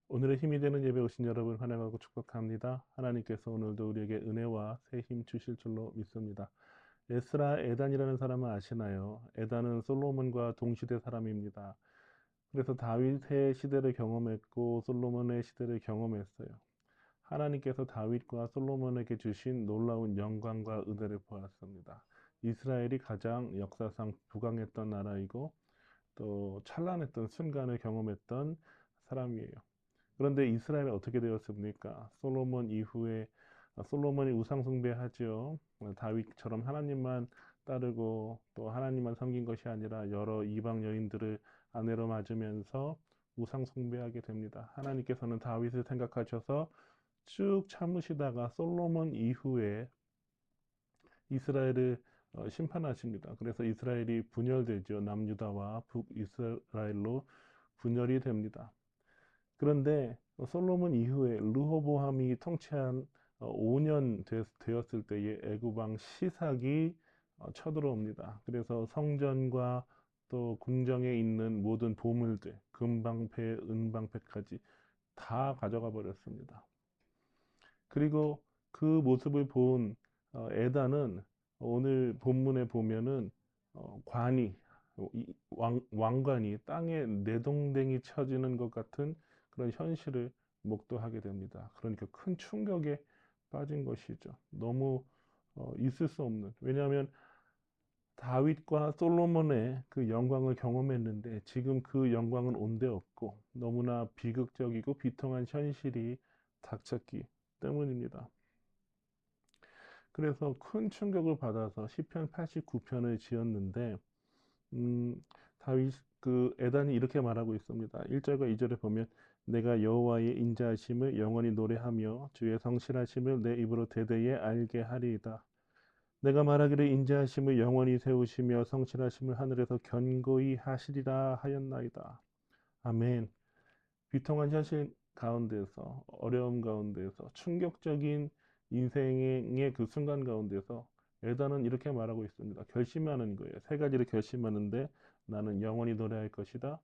오늘의 힘이 되는 예배 오신 여러분 환영하고 축복합니다. 하나님께서 오늘도 우리에게 은혜와 새 힘 주실 줄로 믿습니다. 에스라 에단이라는 사람은 아시나요? 에단은 솔로몬과 동시대 사람입니다. 그래서 다윗의 시대를 경험했고 솔로몬의 시대를 경험했어요. 하나님께서 다윗과 솔로몬에게 주신 놀라운 영광과 은혜를 보았습니다. 이스라엘이 가장 역사상 부강했던 나라이고 또 찬란했던 순간을 경험했던 사람이에요. 그런데 이스라엘은 어떻게 되었습니까? 솔로몬 이후에 솔로몬이 우상 숭배하죠. 다윗처럼 하나님만 따르고 또 하나님만 섬긴 것이 아니라 여러 이방 여인들을 아내로 맞으면서 우상 숭배하게 됩니다. 하나님께서는 다윗을 생각하셔서 쭉 참으시다가 솔로몬 이후에 이스라엘을 심판하십니다. 그래서 이스라엘이 분열되죠. 남유다와 북이스라엘로 분열이 됩니다. 그런데 솔로몬 이후에 르호보암이 통치한 5년 되었을 때에 애굽 왕 시삭이 쳐들어옵니다. 그래서 성전과 또 궁정에 있는 모든 보물들, 금방패, 은방패까지 다 가져가 버렸습니다. 그리고 그 모습을 본 에다는 오늘 본문에 보면은 관이 왕관이 땅에 내동댕이 쳐지는 것 같은 그런 현실을 목도하게 됩니다. 그러니까 큰 충격에 빠진 것이죠. 너무 있을 수 없는. 왜냐하면 다윗과 솔로몬의 그 영광을 경험했는데 지금 그 영광은 온데 없고 너무나 비극적이고 비통한 현실이 닥쳤기 때문입니다. 그래서 큰 충격을 받아서 시편 89편을 지었는데 음, 다윗 그 에단이 이렇게 말하고 있습니다. 1절과 2절에 보면 내가 여호와의 인자하심을 영원히 노래하며 주의 성실하심을 내 입으로 대대에 알게 하리이다. 내가 말하기를 인자하심을 영원히 세우시며 성실하심을 하늘에서 견고히 하시리라 하였나이다. 아멘. 비통한 현실 가운데서 어려움 가운데서 충격적인 인생의 그 순간 가운데서 에다는 이렇게 말하고 있습니다. 결심하는 거예요. 세 가지를 결심하는데 나는 영원히 노래할 것이다.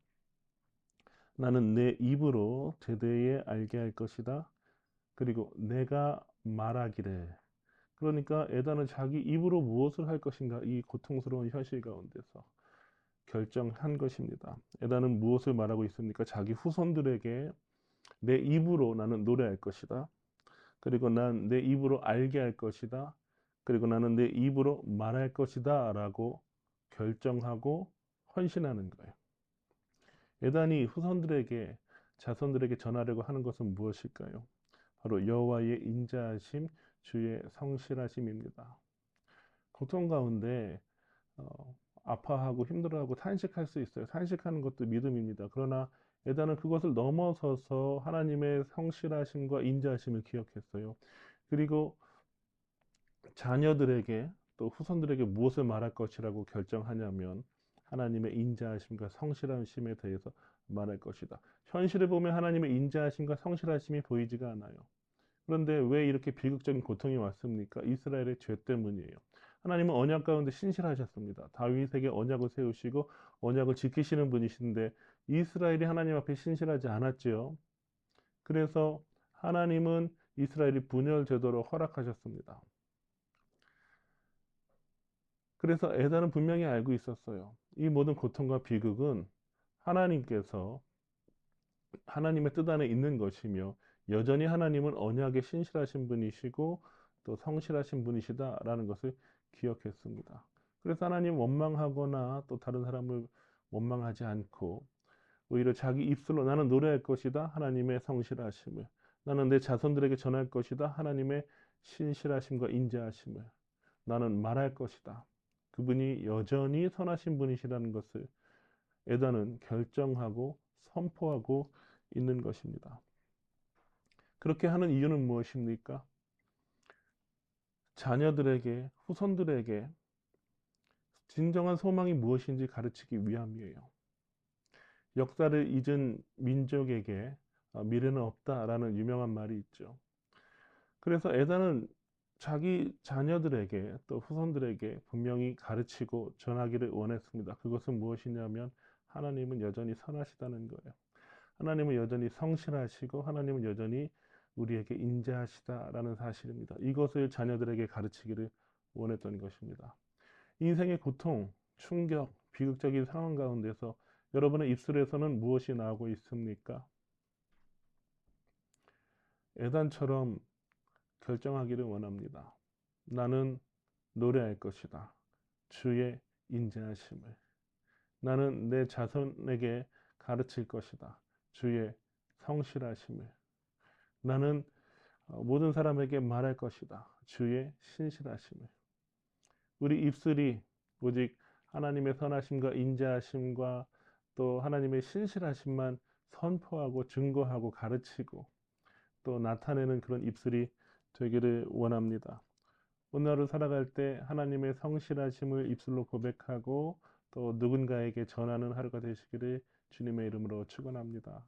나는 내 입으로 제대에 알게 할 것이다. 그리고 내가 말하기를. 그러니까 에다는 자기 입으로 무엇을 할 것인가 이 고통스러운 현실 가운데서 결정한 것입니다. 에다는 무엇을 말하고 있습니까? 자기 후손들에게 내 입으로 나는 노래할 것이다. 그리고 난 내 입으로 알게 할 것이다. 그리고 나는 내 입으로 말할 것이다. 라고 결정하고 헌신하는 거예요. 에단이 후손들에게 자손들에게 전하려고 하는 것은 무엇일까요? 바로 여호와의 인자하심, 주의 성실하심입니다. 고통 가운데 아파하고 힘들어하고 탄식할 수 있어요. 탄식하는 것도 믿음입니다. 그러나 에다는 그것을 넘어서서 하나님의 성실하심과 인자하심을 기억했어요. 그리고 자녀들에게 또 후손들에게 무엇을 말할 것이라고 결정하냐면 하나님의 인자하심과 성실하심에 대해서 말할 것이다. 현실을 보면 하나님의 인자하심과 성실하심이 보이지가 않아요. 그런데 왜 이렇게 비극적인 고통이 왔습니까? 이스라엘의 죄 때문이에요. 하나님은 언약 가운데 신실하셨습니다. 다윗에게 언약을 세우시고 언약을 지키시는 분이신데 이스라엘이 하나님 앞에 신실하지 않았지요. 그래서 하나님은 이스라엘이 분열 제도를 허락하셨습니다. 그래서 에다는 분명히 알고 있었어요. 이 모든 고통과 비극은 하나님께서 하나님의 뜻 안에 있는 것이며 여전히 하나님은 언약에 신실하신 분이시고 또 성실하신 분이시다라는 것을 기억했습니다. 그래서 하나님 원망하거나 또 다른 사람을 원망하지 않고 오히려 자기 입술로 나는 노래할 것이다. 하나님의 성실하심을. 나는 내 자손들에게 전할 것이다. 하나님의 신실하심과 인자하심을. 나는 말할 것이다. 그분이 여전히 선하신 분이시라는 것을 에다는 결정하고 선포하고 있는 것입니다. 그렇게 하는 이유는 무엇입니까? 자녀들에게, 후손들에게 진정한 소망이 무엇인지 가르치기 위함이에요. 역사를 잊은 민족에게 미래는 없다라는 유명한 말이 있죠. 그래서 에다는 자기 자녀들에게 또 후손들에게 분명히 가르치고 전하기를 원했습니다. 그것은 무엇이냐면 하나님은 여전히 선하시다는 거예요. 하나님은 여전히 성실하시고 하나님은 여전히 우리에게 인자하시다라는 사실입니다. 이것을 자녀들에게 가르치기를 원했던 것입니다. 인생의 고통, 충격, 비극적인 상황 가운데서 여러분의 입술에서는 무엇이 나오고 있습니까? 에단처럼 결정하기를 원합니다. 나는 노래할 것이다. 주의 인자하심을. 나는 내 자손에게 가르칠 것이다. 주의 성실하심을. 나는 모든 사람에게 말할 것이다. 주의 신실하심을. 우리 입술이 오직 하나님의 선하심과 인자하심과 또 하나님의 신실하심만 선포하고 증거하고 가르치고 또 나타내는 그런 입술이 되기를 원합니다. 오늘 하루 살아갈 때 하나님의 성실하심을 입술로 고백하고 또 누군가에게 전하는 하루가 되시기를 주님의 이름으로 축원합니다.